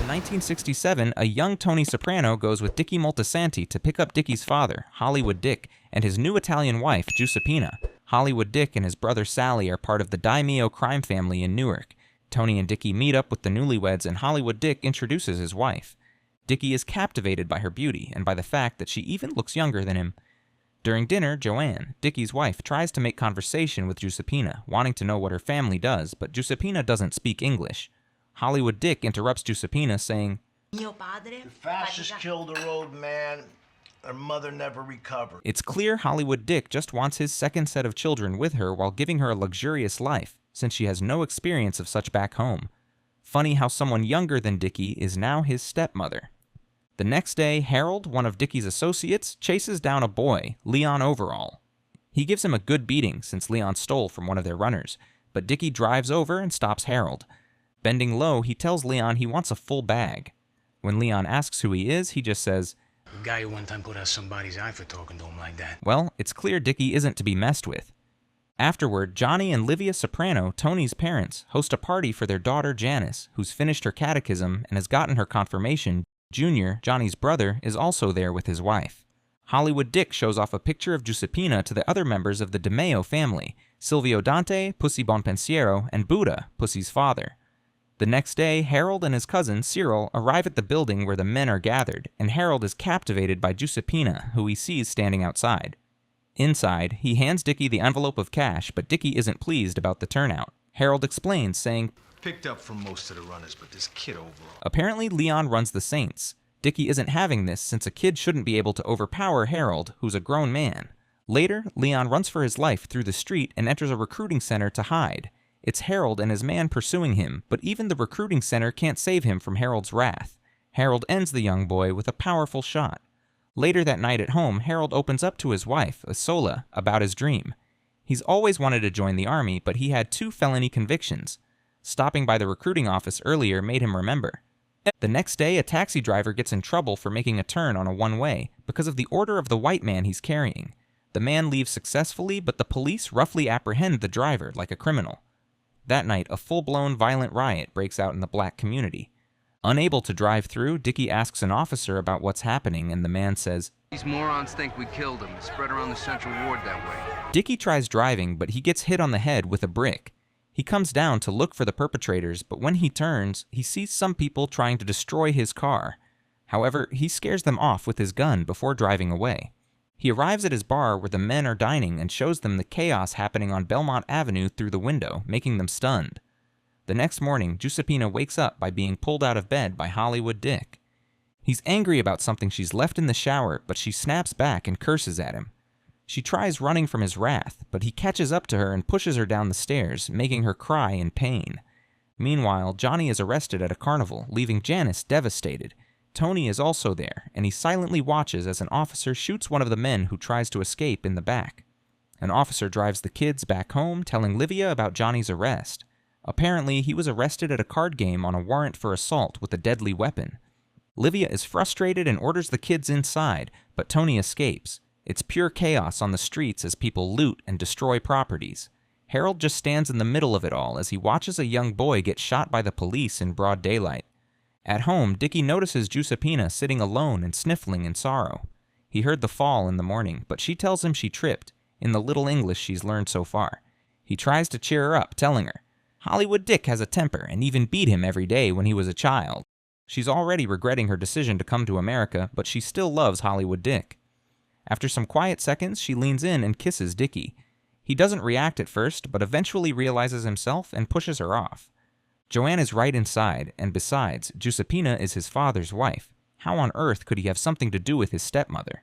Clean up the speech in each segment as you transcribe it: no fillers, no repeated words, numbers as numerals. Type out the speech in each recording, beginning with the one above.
In 1967, a young Tony Soprano goes with Dickie Moltisanti to pick up Dickie's father, Hollywood Dick, and his new Italian wife, Giuseppina. Hollywood Dick and his brother Sally are part of the daimyo crime family in Newark. Tony and Dickie meet up with the newlyweds and Hollywood Dick introduces his wife. Dickie is captivated by her beauty and by the fact that she even looks younger than him. During dinner, Joanne, Dickie's wife, tries to make conversation with Giuseppina, wanting to know what her family does, but Giuseppina doesn't speak English. Hollywood Dick interrupts Giuseppina, saying, The fascists killed her old man. Her mother never recovered. It's clear Hollywood Dick just wants his second set of children with her while giving her a luxurious life, since she has no experience of such back home. Funny how someone younger than Dickie is now his stepmother. The next day, Harold, one of Dickie's associates, chases down a boy, Leon Overall. He gives him a good beating since Leon stole from one of their runners, but Dickie drives over and stops Harold. Bending low, he tells Leon he wants a full bag. When Leon asks who he is, he just says, "The guy who one time put out somebody's eye for talking to him like that." Well, it's clear Dickie isn't to be messed with. Afterward, Johnny and Livia Soprano, Tony's parents, host a party for their daughter Janice, who's finished her catechism and has gotten her confirmation. Junior, Johnny's brother, is also there with his wife. Hollywood Dick shows off a picture of Giuseppina to the other members of the DeMeo family, Silvio Dante, Pussy Bonpensiero, and Buddha, Pussy's father. The next day, Harold and his cousin, Cyril, arrive at the building where the men are gathered, and Harold is captivated by Giuseppina, who he sees standing outside. Inside, he hands Dickie the envelope of cash, but Dickie isn't pleased about the turnout. Harold explains, saying, Picked up from most of the runners, but this kid overall. Apparently Leon runs the Saints. Dickie isn't having this since a kid shouldn't be able to overpower Harold, who's a grown man. Later, Leon runs for his life through the street and enters a recruiting center to hide. It's Harold and his man pursuing him, but even the recruiting center can't save him from Harold's wrath. Harold ends the young boy with a powerful shot. Later that night at home, Harold opens up to his wife, Isola, about his dream. He's always wanted to join the army, but he had 2 felony convictions. Stopping by the recruiting office earlier made him remember. The next day, a taxi driver gets in trouble for making a turn on a one-way because of the order of the white man he's carrying. The man leaves successfully, but the police roughly apprehend the driver like a criminal. That night, a full-blown violent riot breaks out in the black community. Unable to drive through, Dickie asks an officer about what's happening, and the man says, "These morons think we killed him. It's spread around the Central Ward that way." Dickie tries driving, but he gets hit on the head with a brick. He comes down to look for the perpetrators, but when he turns, he sees some people trying to destroy his car. However, he scares them off with his gun before driving away. He arrives at his bar where the men are dining and shows them the chaos happening on Belmont Avenue through the window, making them stunned. The next morning, Giuseppina wakes up by being pulled out of bed by Hollywood Dick. He's angry about something she's left in the shower, but she snaps back and curses at him. She tries running from his wrath, but he catches up to her and pushes her down the stairs, making her cry in pain. Meanwhile, Johnny is arrested at a carnival, leaving Janice devastated. Tony is also there, and he silently watches as an officer shoots one of the men who tries to escape in the back. An officer drives the kids back home, telling Livia about Johnny's arrest. Apparently, he was arrested at a card game on a warrant for assault with a deadly weapon. Livia is frustrated and orders the kids inside, but Tony escapes. It's pure chaos on the streets as people loot and destroy properties. Harold just stands in the middle of it all as he watches a young boy get shot by the police in broad daylight. At home, Dickie notices Giuseppina sitting alone and sniffling in sorrow. He heard the fall in the morning, but she tells him she tripped, in the little English she's learned so far. He tries to cheer her up, telling her, Hollywood Dick has a temper and even beat him every day when he was a child. She's already regretting her decision to come to America, but she still loves Hollywood Dick. After some quiet seconds, she leans in and kisses Dickie. He doesn't react at first, but eventually realizes himself and pushes her off. Joanne is right inside, and besides, Giuseppina is his father's wife. How on earth could he have something to do with his stepmother?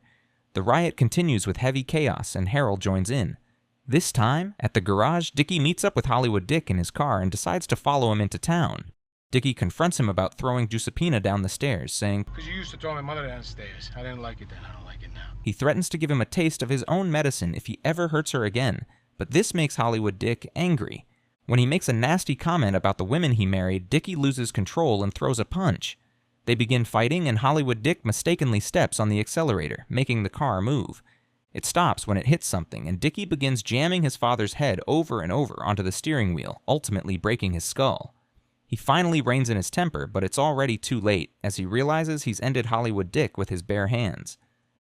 The riot continues with heavy chaos, and Harold joins in. This time, at the garage, Dickie meets up with Hollywood Dick in his car and decides to follow him into town. Dickie confronts him about throwing Giuseppina down the stairs, saying, "Because you used to throw my mother downstairs. I didn't like it then. I don't like it now." He threatens to give him a taste of his own medicine if he ever hurts her again, but this makes Hollywood Dick angry. When he makes a nasty comment about the women he married, Dickie loses control and throws a punch. They begin fighting, and Hollywood Dick mistakenly steps on the accelerator, making the car move. It stops when it hits something, and Dicky begins jamming his father's head over and over onto the steering wheel, ultimately breaking his skull. He finally reins in his temper, but it's already too late, as he realizes he's ended Hollywood Dick with his bare hands.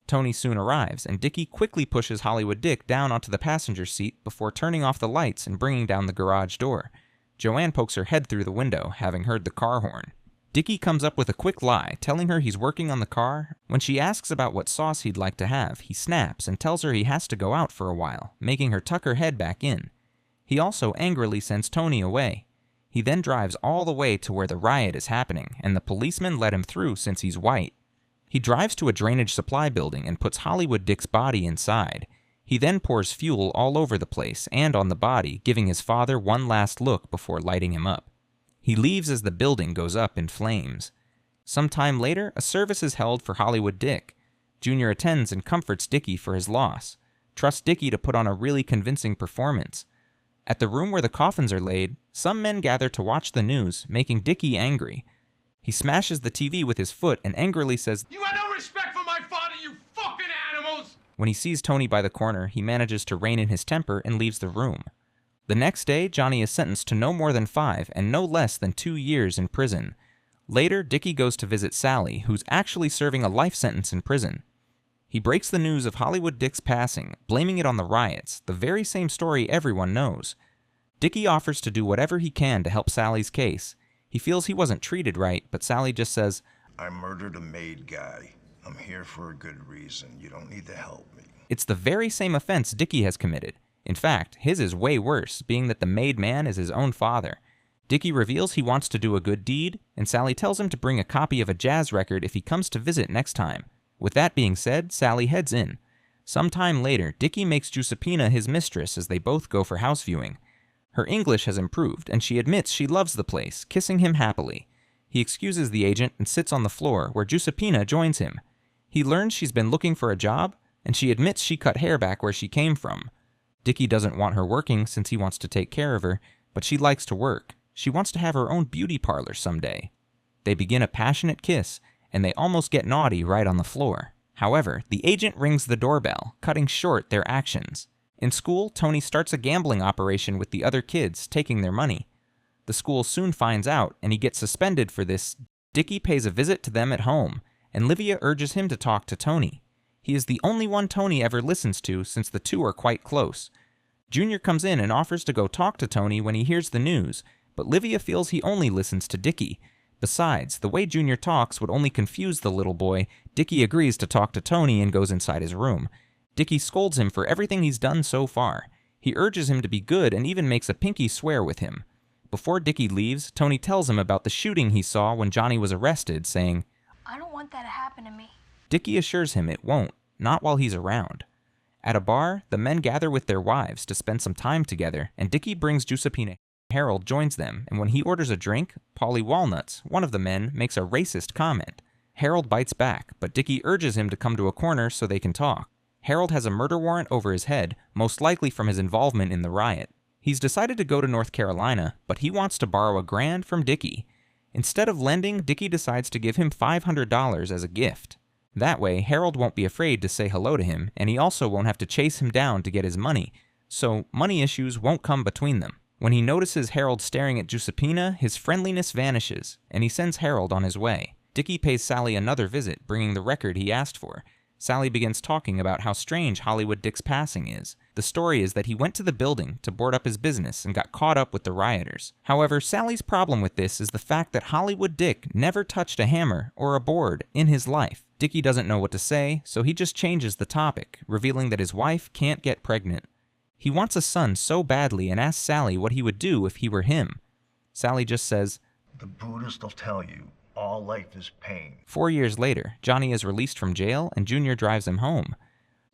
Tony soon arrives, and Dicky quickly pushes Hollywood Dick down onto the passenger seat before turning off the lights and bringing down the garage door. Joanne pokes her head through the window, having heard the car horn. Dicky comes up with a quick lie, telling her he's working on the car. When she asks about what sauce he'd like to have, he snaps and tells her he has to go out for a while, making her tuck her head back in. He also angrily sends Tony away. He then drives all the way to where the riot is happening, and the policemen let him through since he's white. He drives to a drainage supply building and puts Hollywood Dick's body inside. He then pours fuel all over the place and on the body, giving his father one last look before lighting him up. He leaves as the building goes up in flames. Some time later, a service is held for Hollywood Dick. Junior attends and comforts Dicky for his loss, trusts Dicky to put on a really convincing performance. At the room where the coffins are laid, some men gather to watch the news, making Dicky angry. He smashes the TV with his foot and angrily says, "You have no respect for my father, you fucking animals!" When he sees Tony by the corner, he manages to rein in his temper and leaves the room. The next day, Johnny is sentenced to no more than 5 and no less than 2 years in prison. Later, Dicky goes to visit Sally, who's actually serving a life sentence in prison. He breaks the news of Hollywood Dick's passing, blaming it on the riots, the very same story everyone knows. Dicky offers to do whatever he can to help Sally's case. He feels he wasn't treated right, but Sally just says, I murdered a maid guy. I'm here for a good reason. You don't need to help me. It's the very same offense Dicky has committed. In fact, his is way worse, being that the made man is his own father. Dicky reveals he wants to do a good deed, and Sally tells him to bring a copy of a jazz record if he comes to visit next time. With that being said, Sally heads in. Sometime later, Dicky makes Giuseppina his mistress as they both go for house viewing. Her English has improved, and she admits she loves the place, kissing him happily. He excuses the agent and sits on the floor, where Giuseppina joins him. He learns she's been looking for a job, and she admits she cut hair back where she came from. Dicky doesn't want her working since he wants to take care of her, but she likes to work. She wants to have her own beauty parlor someday. They begin a passionate kiss, and they almost get naughty right on the floor. However, the agent rings the doorbell, cutting short their actions. In school, Tony starts a gambling operation with the other kids, taking their money. The school soon finds out, and he gets suspended for this. Dicky pays a visit to them at home, and Livia urges him to talk to Tony. He is the only one Tony ever listens to since the two are quite close. Junior comes in and offers to go talk to Tony when he hears the news, but Livia feels he only listens to Dicky. Besides, the way Junior talks would only confuse the little boy. Dicky agrees to talk to Tony and goes inside his room. Dicky scolds him for everything he's done so far. He urges him to be good and even makes a pinky swear with him. Before Dicky leaves, Tony tells him about the shooting he saw when Johnny was arrested, saying, I don't want that to happen to me. Dicky assures him it won't, not while he's around. At a bar, the men gather with their wives to spend some time together, and Dicky brings Giuseppina. Harold joins them, and when he orders a drink, Polly Walnuts, one of the men, makes a racist comment. Harold bites back, but Dicky urges him to come to a corner so they can talk. Harold has a murder warrant over his head, most likely from his involvement in the riot. He's decided to go to North Carolina, but he wants to borrow $1,000 from Dicky. Instead of lending, Dicky decides to give him $500 as a gift. That way, Harold won't be afraid to say hello to him, and he also won't have to chase him down to get his money, so money issues won't come between them. When he notices Harold staring at Giuseppina, his friendliness vanishes, and he sends Harold on his way. Dicky pays Sally another visit, bringing the record he asked for. Sally begins talking about how strange Hollywood Dick's passing is. The story is that he went to the building to board up his business and got caught up with the rioters. However, Sally's problem with this is the fact that Hollywood Dick never touched a hammer or a board in his life. Dicky doesn't know what to say, so he just changes the topic, revealing that his wife can't get pregnant. He wants a son so badly and asks Sally what he would do if he were him. Sally just says, The Buddhist will tell you, all life is pain. 4 years later, Johnny is released from jail and Junior drives him home.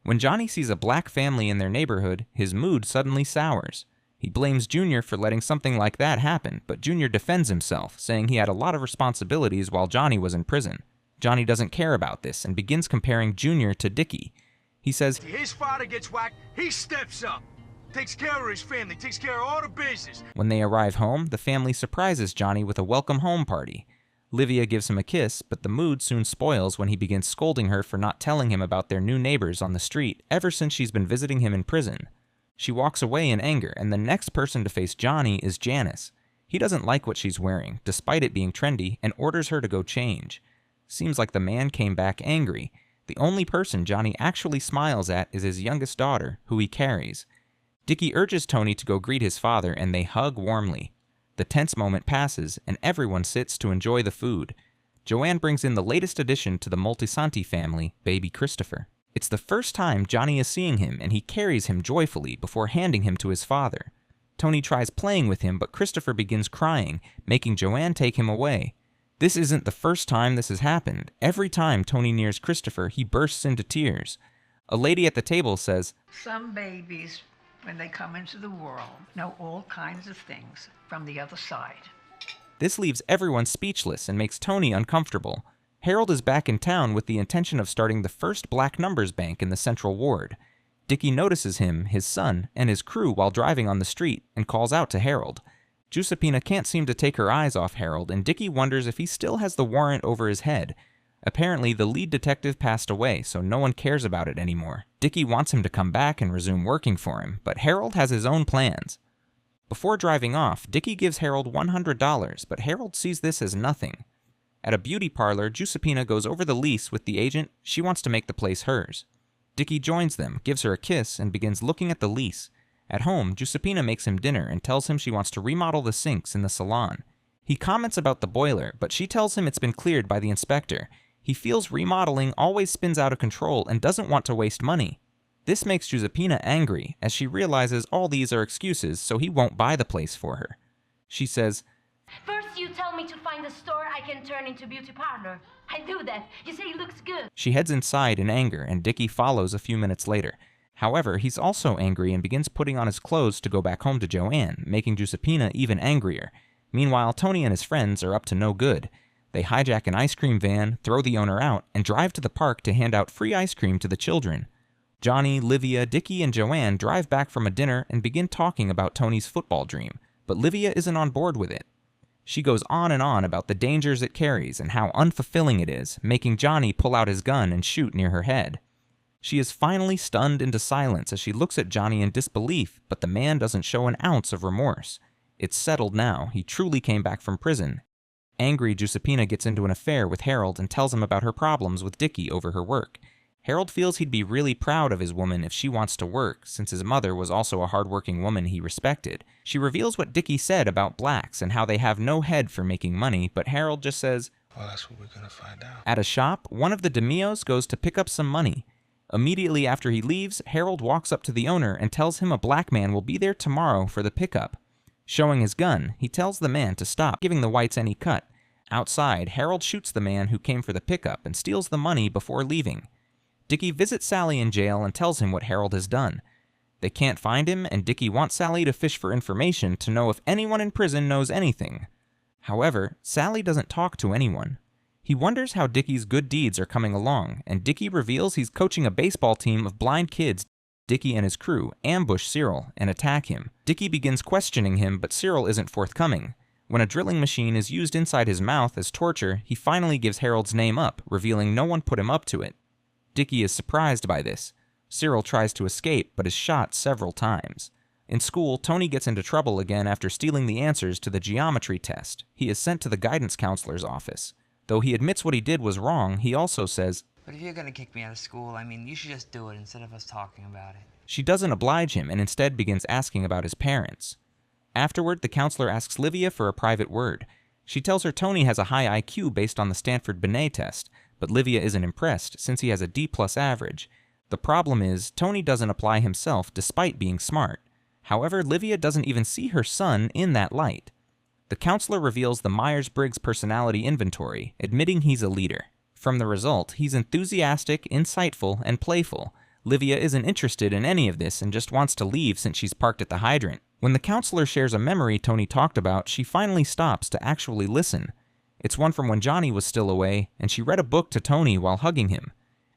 When Johnny sees a black family in their neighborhood, his mood suddenly sours. He blames Junior for letting something like that happen, but Junior defends himself, saying he had a lot of responsibilities while Johnny was in prison. Johnny doesn't care about this and begins comparing Junior to Dicky. He says, His father gets whacked, he steps up. Takes care of his family, takes care of all the business. When they arrive home, the family surprises Johnny with a welcome home party. Livia gives him a kiss, but the mood soon spoils when he begins scolding her for not telling him about their new neighbors on the street ever since she's been visiting him in prison. She walks away in anger, and the next person to face Johnny is Janice. He doesn't like what she's wearing, despite it being trendy, and orders her to go change. Seems like the man came back angry. The only person Johnny actually smiles at is his youngest daughter, who he carries. Dicky urges Tony to go greet his father, and they hug warmly. The tense moment passes, and everyone sits to enjoy the food. Joanne brings in the latest addition to the Moltisanti family, baby Christopher. It's the first time Johnny is seeing him, and he carries him joyfully before handing him to his father. Tony tries playing with him, but Christopher begins crying, making Joanne take him away. This isn't the first time this has happened. Every time Tony nears Christopher, he bursts into tears. A lady at the table says, "Some babies, when they come into the world, know all kinds of things from the other side." This leaves everyone speechless and makes Tony uncomfortable. Harold is back in town with the intention of starting the first black numbers bank in the Central Ward. Dicky notices him, his son, and his crew while driving on the street and calls out to Harold. Giuseppina can't seem to take her eyes off Harold, and Dicky wonders if he still has the warrant over his head. Apparently, the lead detective passed away, so no one cares about it anymore. Dicky wants him to come back and resume working for him, but Harold has his own plans. Before driving off, Dicky gives Harold $100, but Harold sees this as nothing. At a beauty parlor, Giuseppina goes over the lease with the agent. She wants to make the place hers. Dicky joins them, gives her a kiss, and begins looking at the lease. At home, Giuseppina makes him dinner and tells him she wants to remodel the sinks in the salon. He comments about the boiler, but she tells him it's been cleared by the inspector. He feels remodeling always spins out of control and doesn't want to waste money. This makes Giuseppina angry, as she realizes all these are excuses, so he won't buy the place for her. She says, First you tell me to find a store I can turn into beauty parlor. I do that. You say it looks good. She heads inside in anger, and Dicky follows a few minutes later. However, he's also angry and begins putting on his clothes to go back home to Joanne, making Giuseppina even angrier. Meanwhile, Tony and his friends are up to no good. They hijack an ice cream van, throw the owner out, and drive to the park to hand out free ice cream to the children. Johnny, Livia, Dicky, and Joanne drive back from a dinner and begin talking about Tony's football dream, but Livia isn't on board with it. She goes on and on about the dangers it carries and how unfulfilling it is, making Johnny pull out his gun and shoot near her head. She is finally stunned into silence as she looks at Johnny in disbelief, but the man doesn't show an ounce of remorse. It's settled now. He truly came back from prison. Angry, Giuseppina gets into an affair with Harold and tells him about her problems with Dicky over her work. Harold feels he'd be really proud of his woman if she wants to work, since his mother was also a hardworking woman he respected. She reveals what Dicky said about blacks and how they have no head for making money, but Harold just says, "Well, that's what we're gonna find out." At a shop, one of the DeMios goes to pick up some money. Immediately after he leaves, Harold walks up to the owner and tells him a black man will be there tomorrow for the pickup. Showing his gun, he tells the man to stop giving the whites any cut. Outside, Harold shoots the man who came for the pickup and steals the money before leaving. Dicky visits Sally in jail and tells him what Harold has done. They can't find him, and Dicky wants Sally to fish for information to know if anyone in prison knows anything. However, Sally doesn't talk to anyone. He wonders how Dicky's good deeds are coming along, and Dicky reveals he's coaching a baseball team of blind kids. Dicky and his crew ambush Cyril and attack him. Dicky begins questioning him, but Cyril isn't forthcoming. When a drilling machine is used inside his mouth as torture, he finally gives Harold's name up, revealing no one put him up to it. Dicky is surprised by this. Cyril tries to escape, but is shot several times. In school, Tony gets into trouble again after stealing the answers to the geometry test. He is sent to the guidance counselor's office. Though he admits what he did was wrong, he also says, "But if you're gonna kick me out of school, I mean, you should just do it instead of us talking about it." She doesn't oblige him and instead begins asking about his parents. Afterward, the counselor asks Livia for a private word. She tells her Tony has a high IQ based on the Stanford Binet test, but Livia isn't impressed since he has a D+ average. The problem is, Tony doesn't apply himself despite being smart. However, Livia doesn't even see her son in that light. The counselor reveals the Myers-Briggs personality inventory, admitting he's a leader. From the result, he's enthusiastic, insightful, and playful. Livia isn't interested in any of this and just wants to leave since she's parked at the hydrant. When the counselor shares a memory Tony talked about, she finally stops to actually listen. It's one from when Johnny was still away, and she read a book to Tony while hugging him.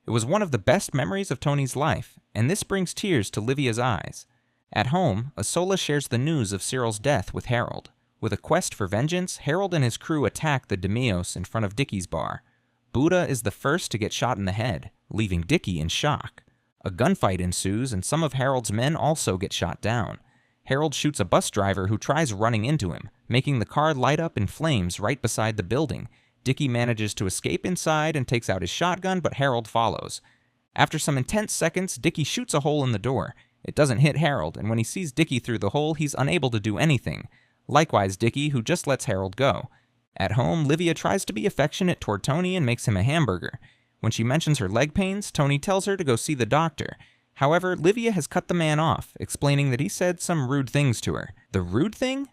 It was one of the best memories of Tony's life, and this brings tears to Livia's eyes. At home, Isola shares the news of Cyril's death with Harold. With a quest for vengeance, Harold and his crew attack the Demios in front of Dickie's bar. Buddha is the first to get shot in the head, leaving Dicky in shock. A gunfight ensues, and some of Harold's men also get shot down. Harold shoots a bus driver who tries running into him, making the car light up in flames right beside the building. Dicky manages to escape inside and takes out his shotgun, but Harold follows. After some intense seconds, Dicky shoots a hole in the door. It doesn't hit Harold, and when he sees Dicky through the hole, he's unable to do anything. Likewise Dicky, who just lets Harold go. At home, Livia tries to be affectionate toward Tony and makes him a hamburger. When she mentions her leg pains, Tony tells her to go see the doctor. However, Livia has cut the man off, explaining that he said some rude things to her. The rude thing?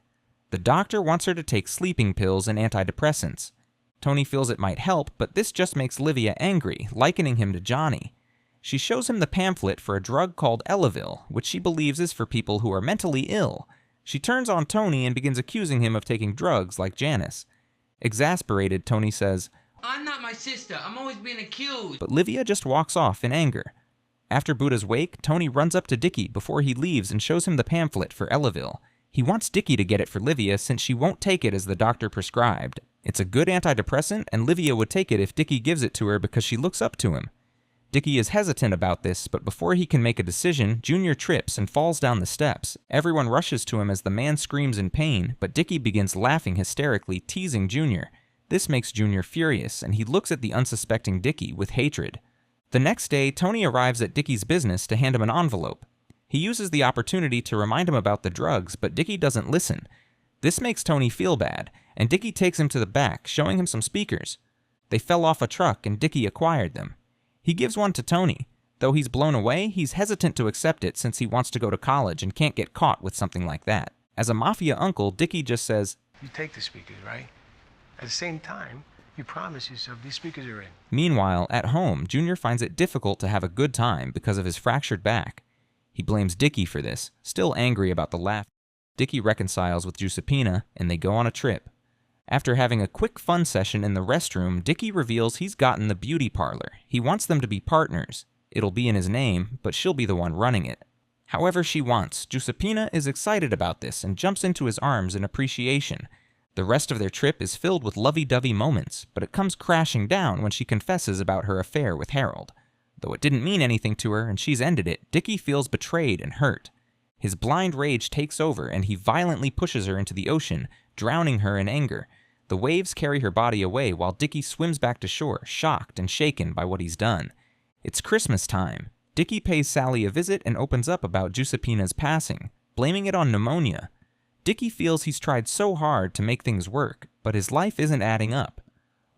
The doctor wants her to take sleeping pills and antidepressants. Tony feels it might help, but this just makes Livia angry, likening him to Johnny. She shows him the pamphlet for a drug called Elavil, which she believes is for people who are mentally ill. She turns on Tony and begins accusing him of taking drugs like Janice. Exasperated, Tony says, I'm not my sister. I'm always being accused. but Livia just walks off in anger. After Buddha's wake, Tony runs up to Dicky before he leaves and shows him the pamphlet for Elavil. He wants Dicky to get it for Livia since she won't take it as the doctor prescribed. It's a good antidepressant, and Livia would take it if Dicky gives it to her because she looks up to him. Dicky is hesitant about this, but before he can make a decision, Junior trips and falls down the steps. Everyone rushes to him as the man screams in pain, but Dicky begins laughing hysterically, teasing Junior. This makes Junior furious, and he looks at the unsuspecting Dicky with hatred. The next day, Tony arrives at Dicky's business to hand him an envelope. He uses the opportunity to remind him about the drugs, but Dicky doesn't listen. This makes Tony feel bad, and Dicky takes him to the back, showing him some speakers. They fell off a truck, and Dicky acquired them. He gives one to Tony. Though he's blown away, he's hesitant to accept it since he wants to go to college and can't get caught with something like that. As a mafia uncle, Dicky just says, You take the speakers, right? At the same time, you promise yourself these speakers are in. Meanwhile, at home, Junior finds it difficult to have a good time because of his fractured back. He blames Dicky for this, still angry about the laugh. Dicky reconciles with Giuseppina, and they go on a trip. After having a quick fun session in the restroom, Dicky reveals he's gotten the beauty parlor. He wants them to be partners. It'll be in his name, but she'll be the one running it. However she wants, Giuseppina is excited about this and jumps into his arms in appreciation. The rest of their trip is filled with lovey-dovey moments, but it comes crashing down when she confesses about her affair with Harold. Though it didn't mean anything to her and she's ended it, Dicky feels betrayed and hurt. His blind rage takes over and he violently pushes her into the ocean, drowning her in anger. The waves carry her body away while Dicky swims back to shore, shocked and shaken by what he's done. It's Christmas time. Dicky pays Sally a visit and opens up about Giuseppina's passing, blaming it on pneumonia. Dicky feels he's tried so hard to make things work, but his life isn't adding up.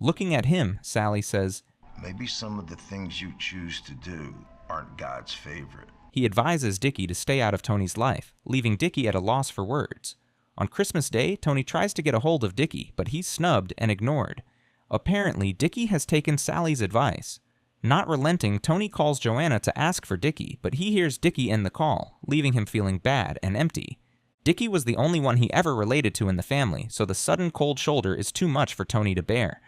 Looking at him, Sally says, Maybe some of the things you choose to do aren't God's favorite. He advises Dicky to stay out of Tony's life, leaving Dicky at a loss for words. On Christmas Day, Tony tries to get a hold of Dicky, but he's snubbed and ignored. Apparently, Dicky has taken Sally's advice. Not relenting, Tony calls Joanna to ask for Dicky, but he hears Dicky end the call, leaving him feeling bad and empty. Dicky was the only one he ever related to in the family, so the sudden cold shoulder is too much for Tony to bear.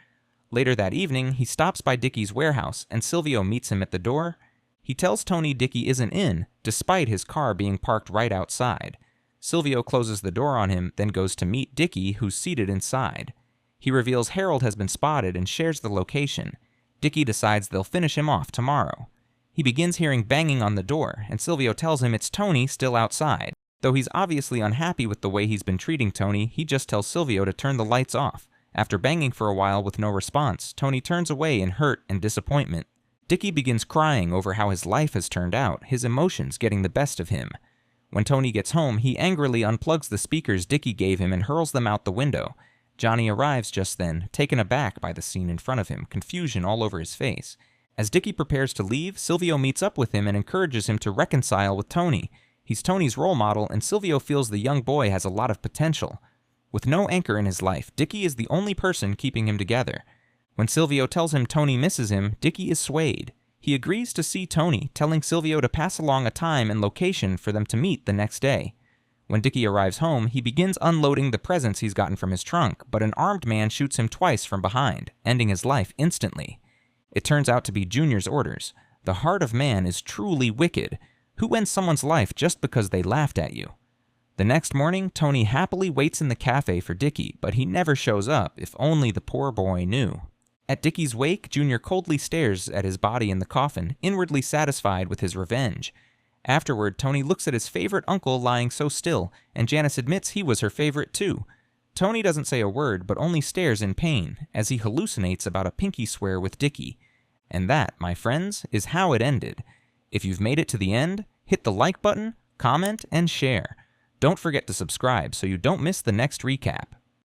Later that evening, he stops by Dicky's warehouse, and Silvio meets him at the door. He tells Tony Dicky isn't in, despite his car being parked right outside. Silvio closes the door on him, then goes to meet Dicky, who's seated inside. He reveals Harold has been spotted and shares the location. Dicky decides they'll finish him off tomorrow. He begins hearing banging on the door, and Silvio tells him it's Tony still outside. Though he's obviously unhappy with the way he's been treating Tony, he just tells Silvio to turn the lights off. After banging for a while with no response, Tony turns away in hurt and disappointment. Dicky begins crying over how his life has turned out, his emotions getting the best of him. When Tony gets home, he angrily unplugs the speakers Dicky gave him and hurls them out the window. Johnny arrives just then, taken aback by the scene in front of him, confusion all over his face. As Dicky prepares to leave, Silvio meets up with him and encourages him to reconcile with Tony. He's Tony's role model, and Silvio feels the young boy has a lot of potential. With no anchor in his life, Dicky is the only person keeping him together. When Silvio tells him Tony misses him, Dicky is swayed. He agrees to see Tony, telling Silvio to pass along a time and location for them to meet the next day. When Dicky arrives home, he begins unloading the presents he's gotten from his trunk, but an armed man shoots him twice from behind, ending his life instantly. It turns out to be Junior's orders. The heart of man is truly wicked. Who ends someone's life just because they laughed at you? The next morning, Tony happily waits in the cafe for Dicky, but he never shows up, if only the poor boy knew. At Dicky's wake, Junior coldly stares at his body in the coffin, inwardly satisfied with his revenge. Afterward, Tony looks at his favorite uncle lying so still, and Janice admits he was her favorite too. Tony doesn't say a word, but only stares in pain, as he hallucinates about a pinky swear with Dicky. And that, my friends, is how it ended. If you've made it to the end, hit the like button, comment, and share. Don't forget to subscribe so you don't miss the next recap.